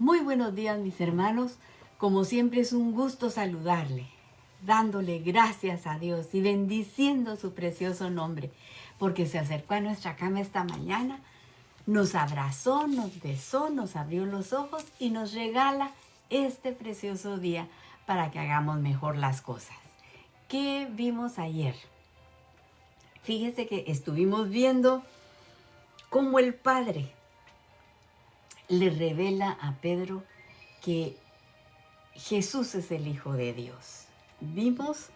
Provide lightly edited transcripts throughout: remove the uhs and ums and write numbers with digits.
Muy buenos días, mis hermanos. Como siempre es un gusto saludarle, dándole gracias a Dios y bendiciendo su precioso nombre, porque se acercó a nuestra cama esta mañana, nos abrazó, nos besó, nos abrió los ojos y nos regala este precioso día para que hagamos mejor las cosas. ¿Qué vimos ayer? Fíjese que estuvimos viendo cómo el Padre le revela a Pedro que Jesús es el Hijo de Dios. Vimos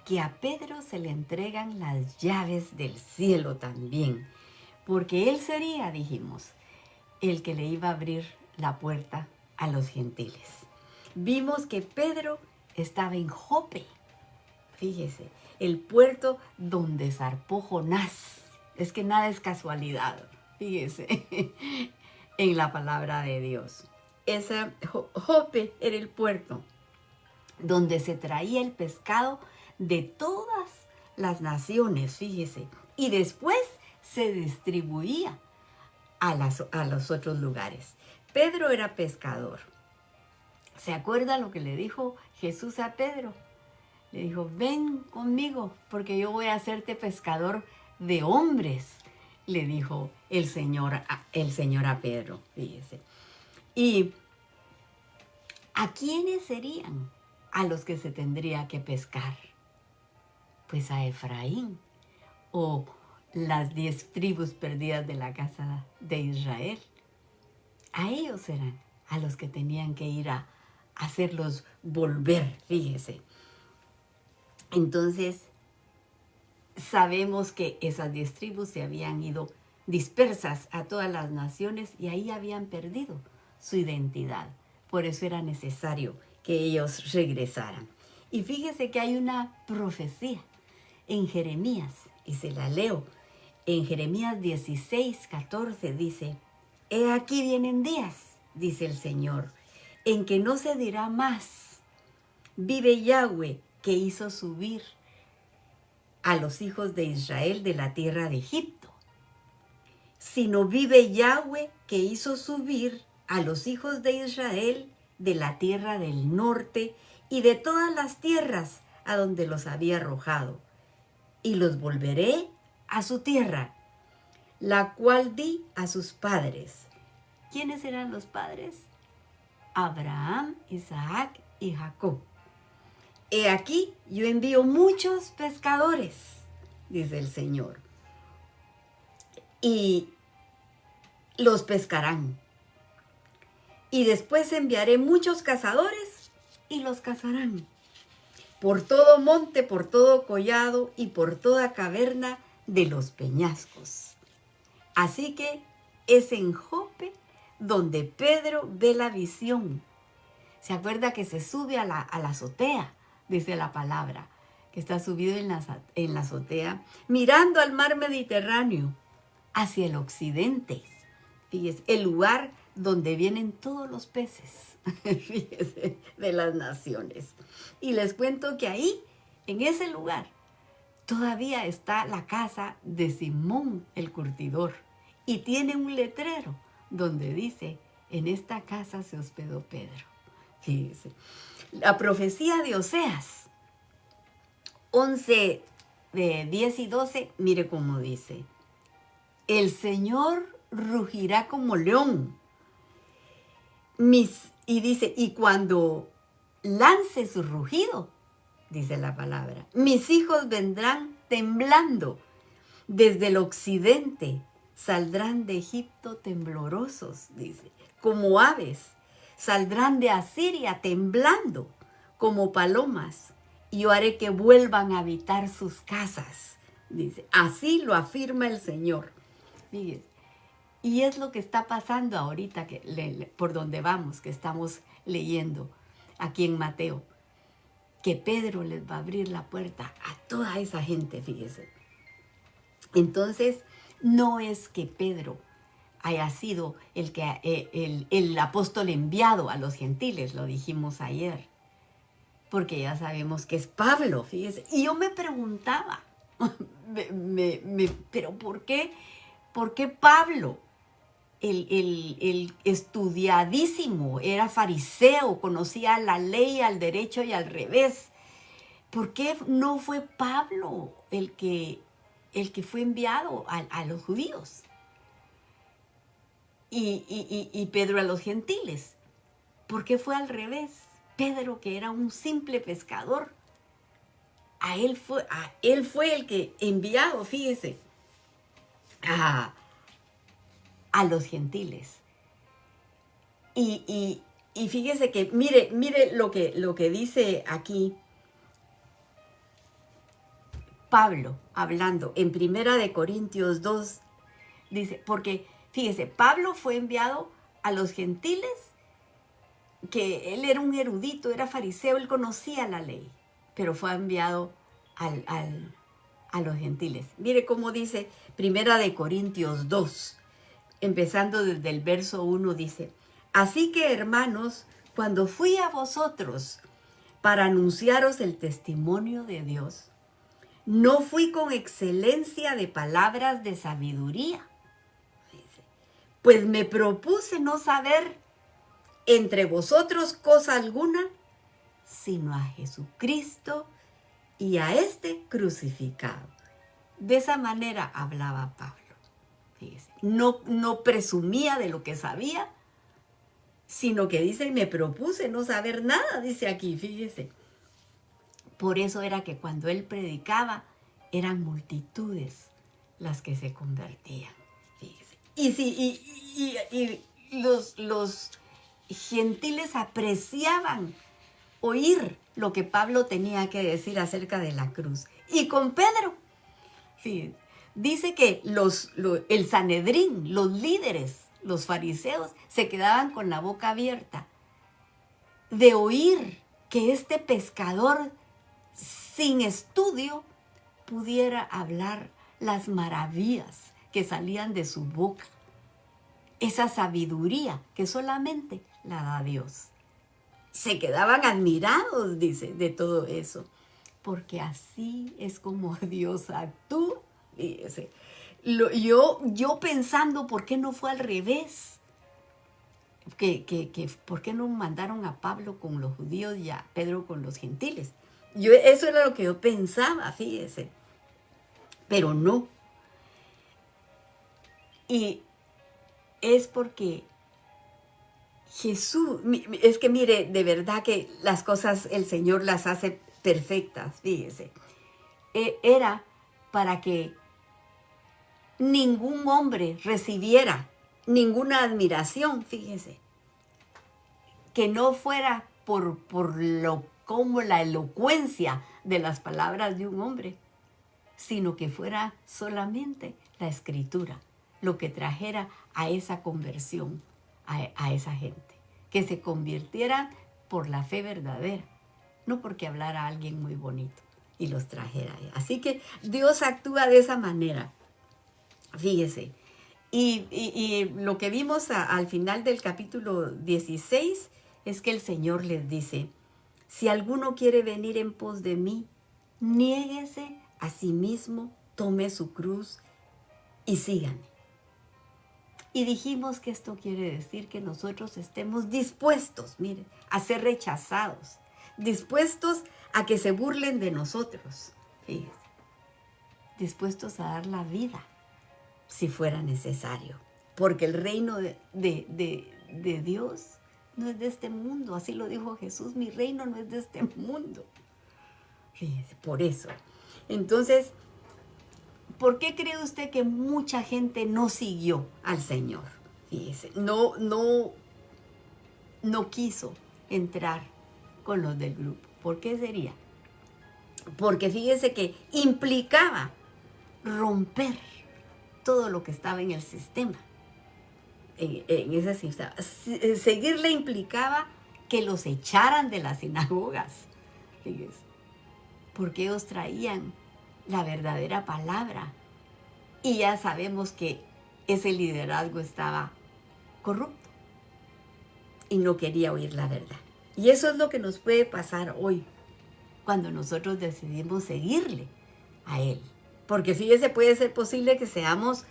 que a Pedro se le entregan las llaves del cielo también, porque él sería, dijimos, el que le iba a abrir la puerta a los gentiles. Vimos que Pedro estaba en Jope, fíjese, el puerto donde zarpó Jonás. Es que nada es casualidad, fíjese, en la palabra de Dios. Ese Jope era el puerto donde se traía el pescado de todas las naciones, fíjese, y después se distribuía a los otros lugares. Pedro era pescador. ¿Se acuerda lo que le dijo Jesús a Pedro? Le dijo, ven conmigo porque yo voy a hacerte pescador de hombres, le dijo el Señor a Pedro, fíjese. ¿Y a quiénes serían a los que se tendría que pescar? Pues a Efraín, o las 10 tribus perdidas de la casa de Israel. A ellos eran a los que tenían que ir a hacerlos volver, fíjese. Entonces, sabemos que esas 10 tribus se habían ido dispersas a todas las naciones y ahí habían perdido su identidad. Por eso era necesario que ellos regresaran. Y fíjese que hay una profecía en Jeremías, y se la leo. En Jeremías 16:14 dice, he aquí vienen días, dice el Señor, en que no se dirá más, vive Yahweh, que hizo subir a los hijos de Israel de la tierra de Egipto, sino vive Yahweh, que hizo subir a los hijos de Israel de la tierra del norte y de todas las tierras a donde los había arrojado, y los volveré a su tierra, la cual di a sus padres. ¿Quiénes eran los padres? Abraham, Isaac y Jacob. He aquí, yo envío muchos pescadores, dice el Señor, y los pescarán. Y después enviaré muchos cazadores y los cazarán. Por todo monte, por todo collado y por toda caverna de los peñascos. Así que es en Jope donde Pedro ve la visión. ¿Se acuerda que se sube a la azotea? Dice la palabra, que está subido en la azotea, mirando al mar Mediterráneo, hacia el occidente. Fíjese, el lugar donde vienen todos los peces, fíjese, de las naciones. Y les cuento que ahí, en ese lugar, todavía está la casa de Simón el curtidor. Y tiene un letrero donde dice, en esta casa se hospedó Pedro. Fíjese. La profecía de Oseas 11, 10 y 12, mire cómo dice. El Señor rugirá como león. Y dice, y cuando lance su rugido, dice la palabra, mis hijos vendrán temblando desde el occidente, saldrán de Egipto temblorosos, dice, como aves. Saldrán de Asiria temblando como palomas, y yo haré que vuelvan a habitar sus casas, dice. Así lo afirma el Señor. Fíjense. Y es lo que está pasando ahorita, por donde vamos, que estamos leyendo aquí en Mateo, que Pedro les va a abrir la puerta a toda esa gente, fíjese. Entonces, no es que Pedro haya sido el apóstol enviado a los gentiles, lo dijimos ayer, porque ya sabemos que es Pablo, fíjese. Y yo me preguntaba, pero ¿por qué Pablo? el estudiadísimo, era fariseo, conocía la ley al derecho y al revés. ¿Por qué no fue Pablo el que fue enviado a los judíos? Y Pedro a los gentiles. ¿Por qué fue al revés? Pedro, que era un simple pescador, él fue el que enviado, fíjese, a los gentiles. Y fíjese que, mire lo que dice aquí Pablo, hablando en 1 Corintios 2, dice, porque fíjese, Pablo fue enviado a los gentiles, que él era un erudito, era fariseo, él conocía la ley, pero fue enviado a los gentiles. Mire cómo dice 1 Corintios 2, empezando desde el verso 1, dice, así que hermanos, cuando fui a vosotros para anunciaros el testimonio de Dios, no fui con excelencia de palabras de sabiduría, pues me propuse no saber entre vosotros cosa alguna, sino a Jesucristo y a este crucificado. De esa manera hablaba Pablo. Fíjese. No presumía de lo que sabía, sino que dice, me propuse no saber nada, dice aquí, fíjese. Por eso era que cuando él predicaba, eran multitudes las que se convertían. Fíjese. Y los gentiles apreciaban oír lo que Pablo tenía que decir acerca de la cruz. Y con Pedro, fíjese, dice que el Sanedrín, los líderes, los fariseos, se quedaban con la boca abierta de oír que este pescador sin estudio pudiera hablar las maravillas que salían de su boca. Esa sabiduría que solamente la da Dios. Se quedaban admirados, dice, de todo eso. Porque así es como Dios actúa. Fíjese. Yo pensando, ¿por qué no fue al revés? ¿Por qué no mandaron a Pablo con los judíos y a Pedro con los gentiles? Eso era lo que yo pensaba, fíjese. Pero no. Y es porque Jesús, es que mire, de verdad que las cosas el Señor las hace perfectas, fíjese. Era para que ningún hombre recibiera ninguna admiración, fíjese. Que no fuera por como la elocuencia de las palabras de un hombre, sino que fuera solamente la escritura lo que trajera a esa conversión, a esa gente, que se convirtiera por la fe verdadera, no porque hablara alguien muy bonito y los trajera. Así que Dios actúa de esa manera, fíjese. Y lo que vimos al final del capítulo 16 es que el Señor les dice, si alguno quiere venir en pos de mí, niéguese a sí mismo, tome su cruz y sígame. Y dijimos que esto quiere decir que nosotros estemos dispuestos, miren, a ser rechazados, dispuestos a que se burlen de nosotros, fíjense, dispuestos a dar la vida si fuera necesario, porque el reino de Dios no es de este mundo, así lo dijo Jesús, mi reino no es de este mundo. Fíjense, por eso. Entonces, ¿por qué cree usted que mucha gente no siguió al Señor? Fíjese, no quiso entrar con los del grupo. ¿Por qué sería? Porque fíjese que implicaba romper todo lo que estaba en el sistema. En ese sistema. Seguirle implicaba que los echaran de las sinagogas. Fíjese, porque ellos traían la verdadera palabra. Y ya sabemos que ese liderazgo estaba corrupto y no quería oír la verdad. Y eso es lo que nos puede pasar hoy cuando nosotros decidimos seguirle a Él. Porque fíjese, puede ser posible que seamos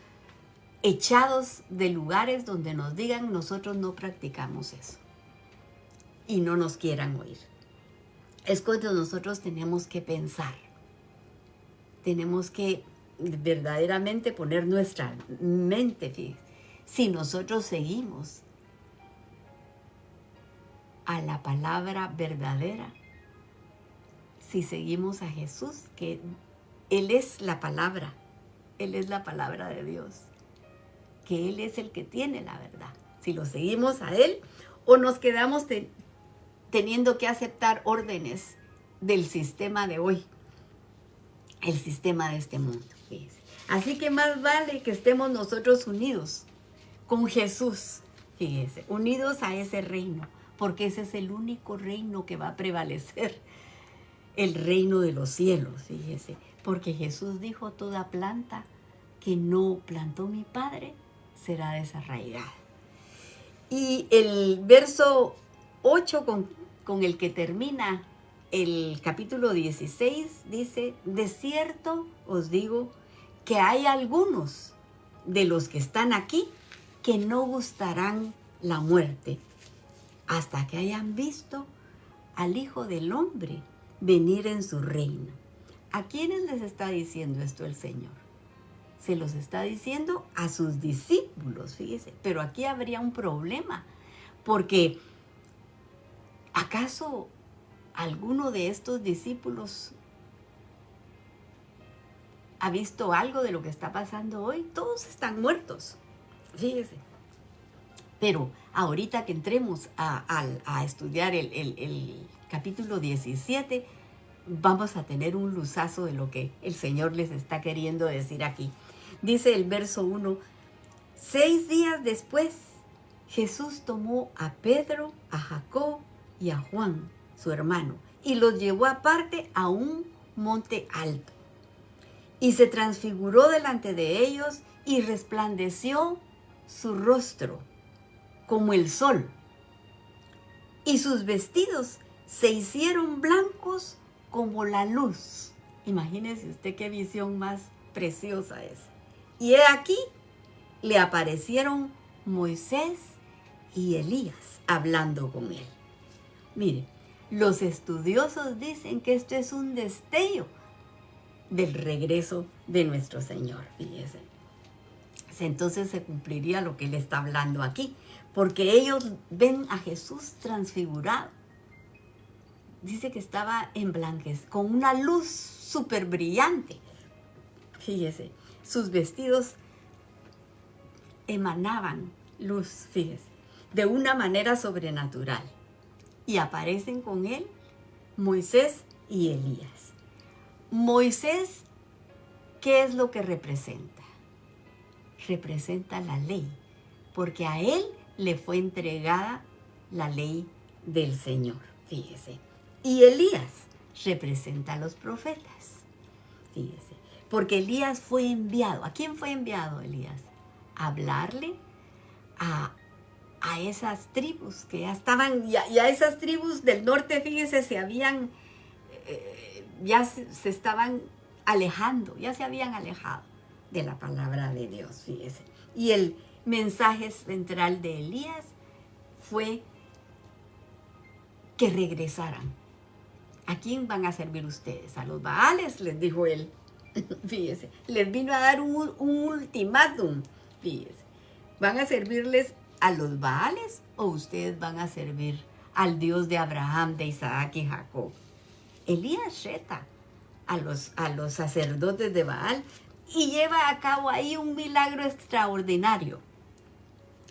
echados de lugares donde nos digan nosotros no practicamos eso y no nos quieran oír. Es cuando nosotros tenemos que pensar, tenemos que verdaderamente poner nuestra mente, fíjense, si nosotros seguimos a la palabra verdadera, si seguimos a Jesús, que Él es la palabra de Dios, que Él es el que tiene la verdad. Si lo seguimos a Él o nos quedamos teniendo que aceptar órdenes del sistema de hoy, el sistema de este mundo. Fíjense. Así que más vale que estemos nosotros unidos con Jesús, fíjense, unidos a ese reino, porque ese es el único reino que va a prevalecer, el reino de los cielos, fíjese, porque Jesús dijo: toda planta que no plantó mi Padre será desarraigada. Y el verso 8 con el que termina el capítulo 16 dice: de cierto os digo que hay algunos de los que están aquí que no gustarán la muerte hasta que hayan visto al Hijo del Hombre venir en su reino. ¿A quiénes les está diciendo esto el Señor? Se los está diciendo a sus discípulos, fíjese. Pero aquí habría un problema, porque ¿acaso alguno de estos discípulos ha visto algo de lo que está pasando hoy? Todos están muertos, fíjese. Pero ahorita que entremos a estudiar el capítulo 17, vamos a tener un luzazo de lo que el Señor les está queriendo decir aquí. Dice el verso 1, 6 días después, Jesús tomó a Pedro, a Jacob y a Juan, su hermano, y los llevó aparte a un monte alto. Y se transfiguró delante de ellos y resplandeció su rostro como el sol. Y sus vestidos se hicieron blancos como la luz. Imagínese usted qué visión más preciosa es. Y he aquí, le aparecieron Moisés y Elías hablando con él. Mire, los estudiosos dicen que esto es un destello del regreso de nuestro Señor, fíjese. Entonces se cumpliría lo que él está hablando aquí, porque ellos ven a Jesús transfigurado. Dice que estaba en blanquez, con una luz súper brillante. Fíjese, sus vestidos emanaban luz, fíjese, de una manera sobrenatural. Y aparecen con él Moisés y Elías. Moisés, ¿qué es lo que representa? Representa la ley, porque a él le fue entregada la ley del Señor, fíjese. Y Elías representa a los profetas, fíjese, porque Elías fue enviado. ¿A quién fue enviado Elías? A hablarle a esas tribus que ya estaban, y a esas tribus del norte, fíjese, se habían, ya se estaban alejando, ya se habían alejado de la palabra de Dios, fíjese. Y el mensaje central de Elías fue que regresaran. ¿A quién van a servir ustedes? A los Baales, les dijo él. Fíjese, les vino a dar un ultimátum. Fíjese, ¿van a servirles a los Baales o ustedes van a servir al Dios de Abraham, de Isaac y Jacob? Elías reta a los sacerdotes de Baal y lleva a cabo ahí un milagro extraordinario.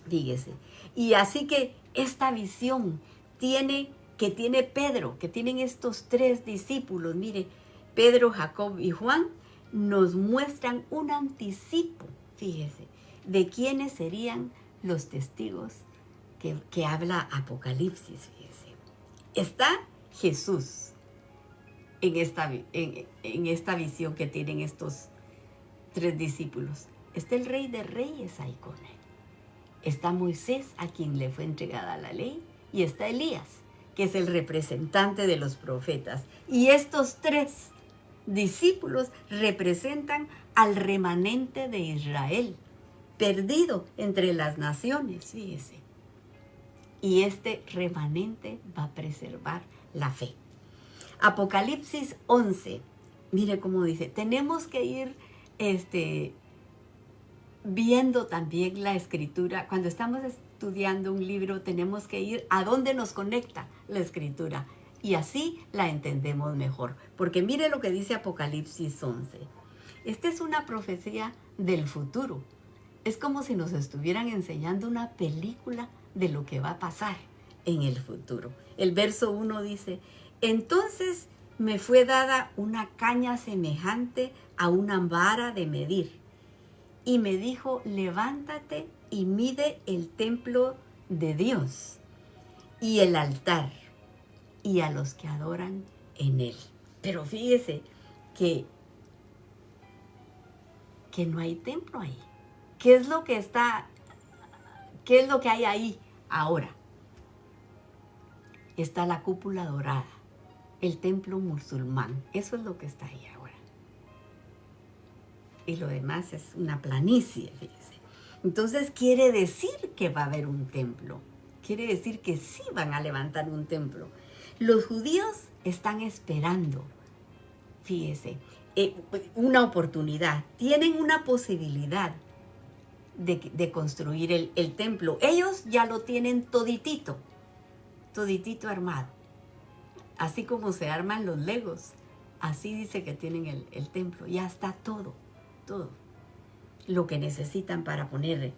Fíjese. Y así que esta visión que tiene Pedro, que tienen estos 3 discípulos, mire, Pedro, Jacob y Juan, nos muestran un anticipo, fíjese, de quiénes serían los testigos que habla Apocalipsis, fíjese. Está Jesús en esta visión que tienen estos 3 discípulos. Está el Rey de Reyes ahí con él. Está Moisés, a quien le fue entregada la ley, y está Elías, que es el representante de los profetas. Y estos 3 discípulos representan al remanente de Israel, perdido entre las naciones, fíjese. Y este remanente va a preservar la fe. Apocalipsis 11, mire cómo dice, tenemos que ir viendo también la escritura. Cuando estamos estudiando un libro, tenemos que ir a dónde nos conecta la escritura. Y así la entendemos mejor. Porque mire lo que dice Apocalipsis 11. Esta es una profecía del futuro. Es como si nos estuvieran enseñando una película de lo que va a pasar en el futuro. El verso 1 dice, entonces me fue dada una caña semejante a una vara de medir. Y me dijo, levántate y mide el templo de Dios y el altar y a los que adoran en él. Pero fíjese que no hay templo ahí. ¿Qué es lo que hay ahí ahora? Está la cúpula dorada, el templo musulmán. Eso es lo que está ahí ahora. Y lo demás es una planicie, fíjese. Entonces quiere decir que va a haber un templo. Quiere decir que sí van a levantar un templo. Los judíos están esperando, fíjese, una oportunidad. Tienen una posibilidad de construir el templo. Ellos ya lo tienen toditito armado. Así como se arman los legos, así dice que tienen el templo. Ya está todo lo que necesitan para poner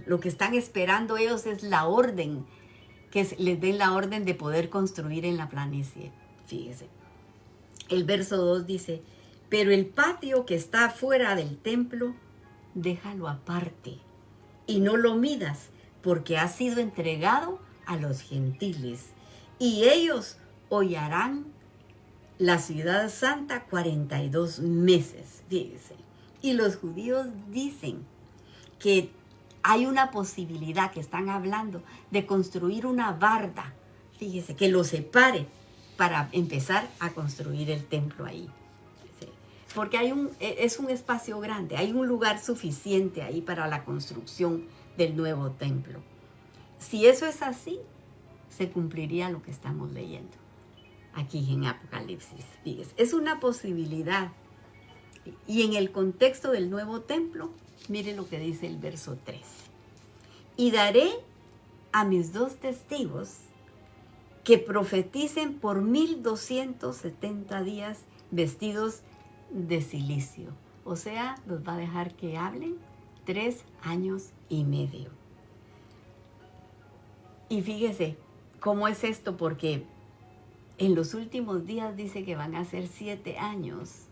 lo que están esperando ellos es la orden, que les den la orden de poder construir en la planicie. Fíjese. El verso 2 dice, pero el patio que está fuera del templo, déjalo aparte y no lo midas, porque ha sido entregado a los gentiles y ellos hollarán la ciudad santa 42 meses. Fíjese. Y los judíos dicen que hay una posibilidad, que están hablando de construir una barda, fíjese, que lo separe para empezar a construir el templo ahí. ¿Sí? Porque es un espacio grande, hay un lugar suficiente ahí para la construcción del nuevo templo. Si eso es así, se cumpliría lo que estamos leyendo aquí en Apocalipsis. Fíjese, es una posibilidad. Y en el contexto del nuevo templo, mire lo que dice el verso 3. Y daré a mis 2 testigos que profeticen por 1270 días vestidos de cilicio. O sea, los va a dejar que hablen 3 años y medio. Y fíjese cómo es esto, porque en los últimos días dice que van a ser 7 años.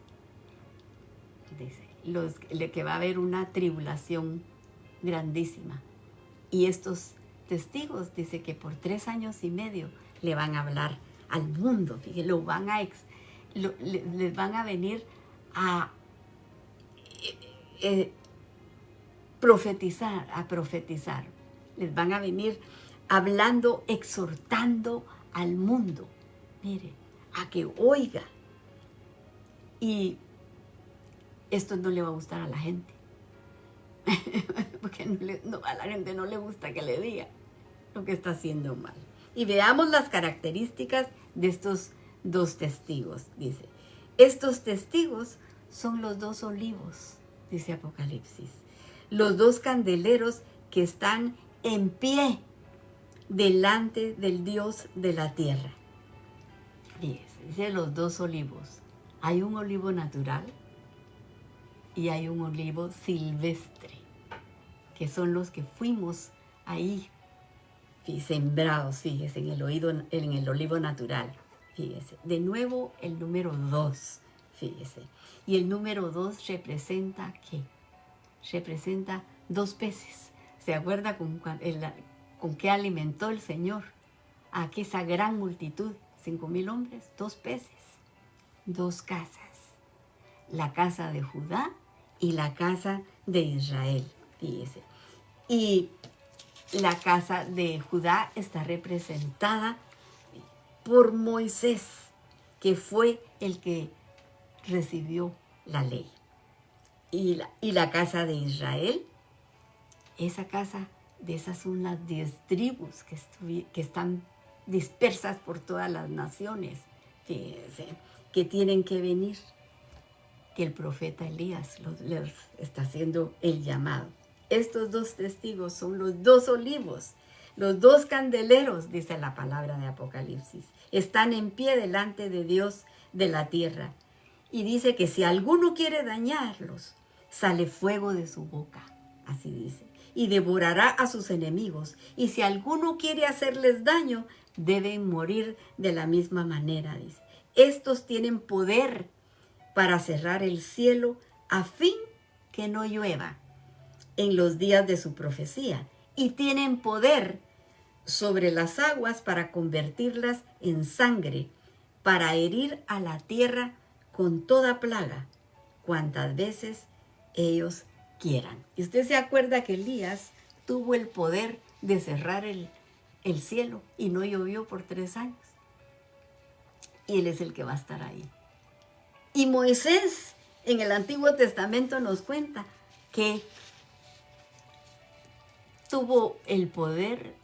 Dice que va a haber una tribulación grandísima. Y estos testigos, dice que por 3 años y medio le van a hablar al mundo. Fíjense, les van a venir a profetizar. Les van a venir hablando, exhortando al mundo. Mire, a que oiga. Y esto no le va a gustar a la gente. Porque a la gente no le gusta que le diga lo que está haciendo mal. Y veamos las características de estos 2 testigos. Dice, estos testigos son los 2 olivos, dice Apocalipsis. Los 2 candeleros que están en pie delante del Dios de la tierra. Fíjese, dice los 2 olivos. Hay un olivo natural y hay un olivo silvestre, que son los que fuimos ahí sembrados, fíjese, en el olivo natural. Fíjese, de nuevo el número 2, fíjese. Y el número 2 representa ¿qué? Representa 2 peces. ¿Se acuerda con qué alimentó el Señor a esa gran multitud? 5,000 hombres, 2 peces, 2 casas. La casa de Judá y la casa de Israel, fíjese. Y la casa de Judá está representada por Moisés, que fue el que recibió la ley. Y la casa de Israel esa casa, de esas son las 10 tribus que están dispersas por todas las naciones, fíjense, que tienen que venir, que el profeta Elías les está haciendo el llamado. Estos 2 testigos son los 2 olivos, los 2 candeleros, dice la palabra de Apocalipsis. Están en pie delante de Dios de la tierra. Y dice que si alguno quiere dañarlos, sale fuego de su boca, así dice, y devorará a sus enemigos. Y si alguno quiere hacerles daño, deben morir de la misma manera, dice. Estos tienen poder para cerrar el cielo a fin que no llueva en los días de su profecía, y tienen poder sobre las aguas para convertirlas en sangre, para herir a la tierra con toda plaga, cuantas veces ellos quieran. Y usted se acuerda que Elías tuvo el poder de cerrar el cielo y no llovió por 3 años. Y él es el que va a estar ahí. Y Moisés en el Antiguo Testamento nos cuenta que tuvo el poder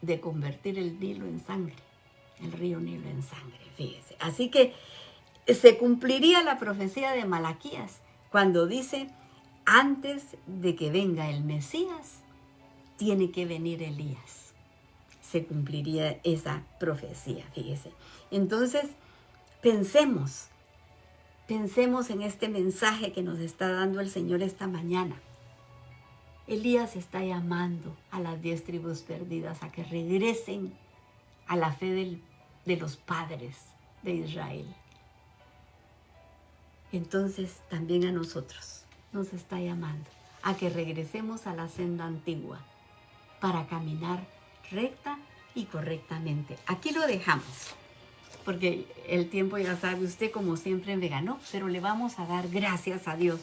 de convertir el Nilo en sangre, el río Nilo en sangre, fíjese. Así que se cumpliría la profecía de Malaquías cuando dice, antes de que venga el Mesías, tiene que venir Elías. Se cumpliría esa profecía, fíjese. Entonces, pensemos en este mensaje que nos está dando el Señor esta mañana. Elías está llamando a las 10 tribus perdidas a que regresen a la fe de los padres de Israel. Entonces también a nosotros nos está llamando a que regresemos a la senda antigua para caminar recta y correctamente. Aquí lo dejamos, porque el tiempo, ya sabe usted, como siempre me ganó, pero le vamos a dar gracias a Dios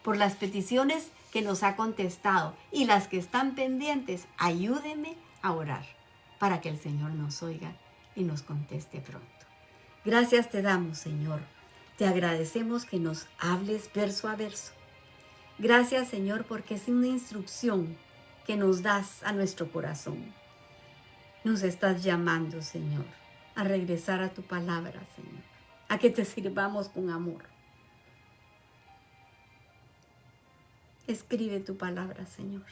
por las peticiones que nos ha contestado, y las que están pendientes, ayúdeme a orar para que el Señor nos oiga y nos conteste pronto. Gracias te damos, Señor. Te agradecemos que nos hables verso a verso. Gracias, Señor, porque es una instrucción que nos das a nuestro corazón. Nos estás llamando, Señor, a regresar a tu palabra, Señor, a que te sirvamos con amor. Escribe tu palabra, Señor.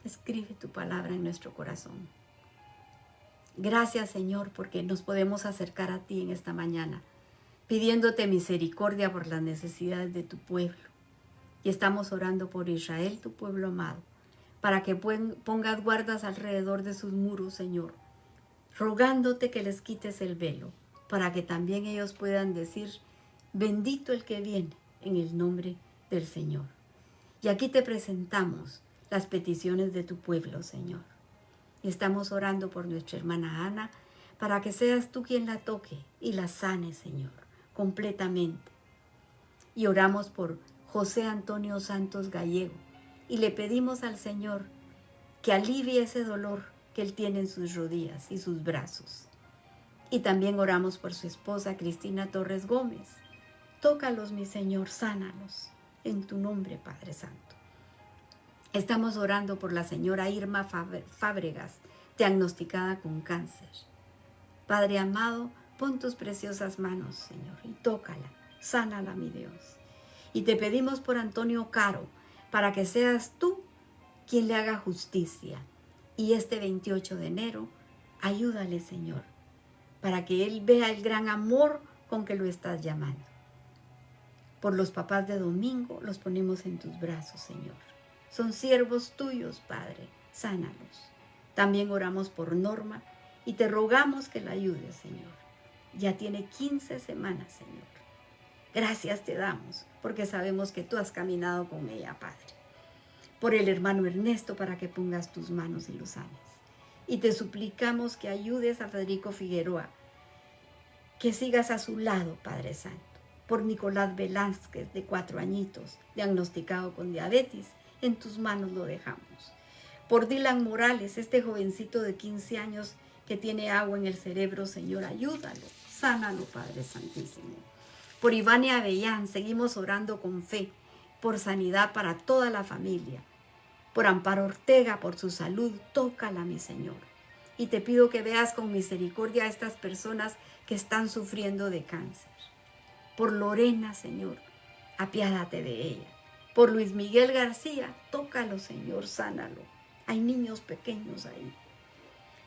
Escribe tu palabra en nuestro corazón. Gracias, Señor, porque nos podemos acercar a ti en esta mañana, pidiéndote misericordia por las necesidades de tu pueblo. Y estamos orando por Israel, tu pueblo amado, para que pongas guardas alrededor de sus muros, Señor, rogándote que les quites el velo, para que también ellos puedan decir, bendito el que viene en el nombre del Señor. Y aquí te presentamos las peticiones de tu pueblo, Señor. Y estamos orando por nuestra hermana Ana, para que seas tú quien la toque y la sane, Señor, completamente. Y oramos por José Antonio Santos Gallego, y le pedimos al Señor que alivie ese dolor que él tiene en sus rodillas y sus brazos. Y también oramos por su esposa Cristina Torres Gómez. Tócalos, mi Señor, sánalos en tu nombre, Padre Santo. Estamos orando por la señora Irma Fábregas, diagnosticada con cáncer. Padre amado, pon tus preciosas manos, Señor, y tócala, sánala, mi Dios. Y te pedimos por Antonio Caro, para que seas tú quien le haga justicia. Y este 28 de enero, ayúdale, Señor, para que él vea el gran amor con que lo estás llamando. Por los papás de Domingo, los ponemos en tus brazos, Señor. Son siervos tuyos, Padre, sánalos. También oramos por Norma y te rogamos que la ayudes, Señor. Ya tiene 15 semanas, Señor. Gracias te damos, porque sabemos que tú has caminado con ella, Padre. Por el hermano Ernesto, para que pongas tus manos y lo sanes. Y te suplicamos que ayudes a Federico Figueroa, que sigas a su lado, Padre Santo. Por Nicolás Velázquez, de 4 añitos, diagnosticado con diabetes, en tus manos lo dejamos. Por Dylan Morales, este jovencito de 15 años que tiene agua en el cerebro, Señor, ayúdalo, sánalo, Padre Santísimo. Por Iván Avellán, seguimos orando con fe, por sanidad para toda la familia. por Amparo Ortega, por su salud. Tócala, mi Señor. Y te pido que veas con misericordia a estas personas que están sufriendo de cáncer. Por Lorena, Señor, apiádate de ella. Por Luis Miguel García, tócalo, Señor, sánalo. Hay niños pequeños ahí.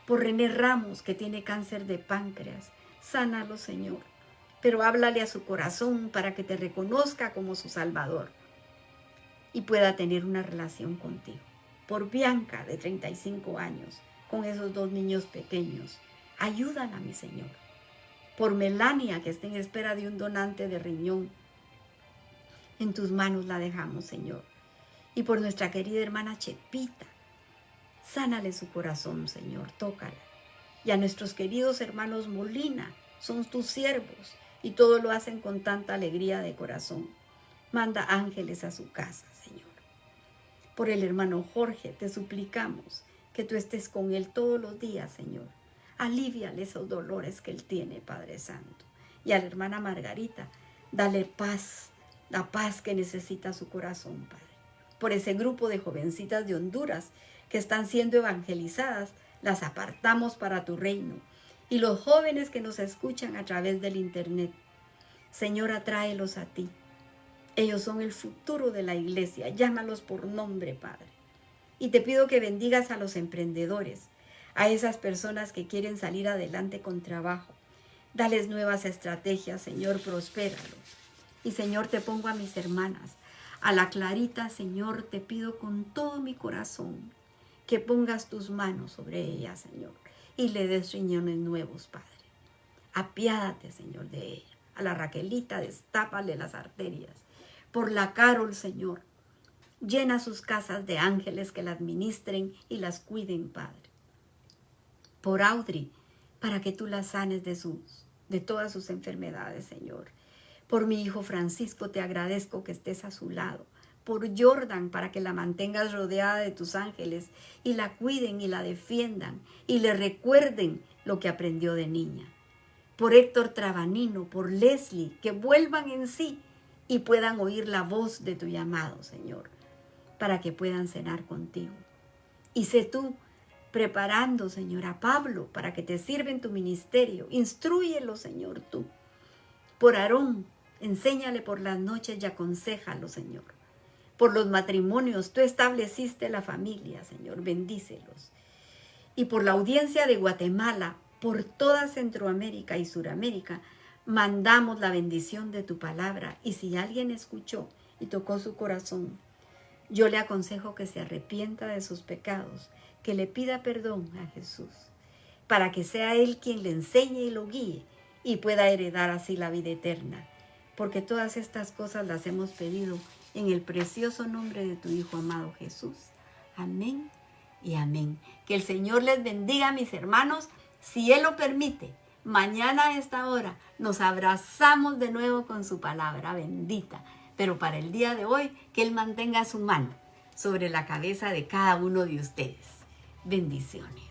Por René Ramos, que tiene cáncer de páncreas, sánalo, Señor. Pero háblale a su corazón para que te reconozca como su Salvador y pueda tener una relación contigo. Por Bianca, de 35 años, con esos 2 niños pequeños, ayúdala, mi Señor. Por Melania, que está en espera de un donante de riñón, en tus manos la dejamos, Señor. Y por nuestra querida hermana Chepita, sánale su corazón, Señor, tócala. Y a nuestros queridos hermanos Molina, son tus siervos y todo lo hacen con tanta alegría de corazón. Manda ángeles a su casa, Señor. Por el hermano Jorge, te suplicamos que tú estés con él todos los días, Señor. Alivíale esos dolores que él tiene, Padre Santo. Y a la hermana Margarita, dale paz, la paz que necesita su corazón, Padre. Por ese grupo de jovencitas de Honduras que están siendo evangelizadas, las apartamos para tu reino. Y los jóvenes que nos escuchan a través del internet, Señor, atráelos a ti. Ellos son el futuro de la iglesia. Llámalos por nombre, Padre. Y te pido que bendigas a los emprendedores, a esas personas que quieren salir adelante con trabajo. Dales nuevas estrategias, Señor, prospéralos. Y, Señor, te pongo a mis hermanas. A la Clarita, Señor, te pido con todo mi corazón que pongas tus manos sobre ella, Señor, y le des riñones nuevos, Padre. Apiádate, Señor, de ella. A la Raquelita, destápale las arterias. Por la Carol, Señor, llena sus casas de ángeles que la administren y las cuiden, Padre. Por Audrey, para que tú las sanes de todas sus enfermedades, Señor. Por mi hijo Francisco, te agradezco que estés a su lado. Por Jordan, para que la mantengas rodeada de tus ángeles y la cuiden y la defiendan y le recuerden lo que aprendió de niña. Por Héctor Trabanino, por Leslie, que vuelvan en sí y puedan oír la voz de tu llamado, Señor, para que puedan cenar contigo. Y sé tú preparando, Señor, a Pablo para que te sirva en tu ministerio. Instrúyelo, Señor, tú. Por Aarón, enséñale por las noches y aconséjalo, Señor. Por los matrimonios, tú estableciste la familia, Señor, bendícelos. Y por la audiencia de Guatemala, por toda Centroamérica y Suramérica, mandamos la bendición de tu palabra. Y si alguien escuchó y tocó su corazón, yo le aconsejo que se arrepienta de sus pecados, que le pida perdón a Jesús, para que sea Él quien le enseñe y lo guíe y pueda heredar así la vida eterna. Porque todas estas cosas las hemos pedido en el precioso nombre de tu Hijo amado Jesús. Amén y amén. Que el Señor les bendiga, mis hermanos. Si Él lo permite, mañana a esta hora nos abrazamos de nuevo con su palabra bendita. Pero para el día de hoy, que Él mantenga su mano sobre la cabeza de cada uno de ustedes. Bendiciones.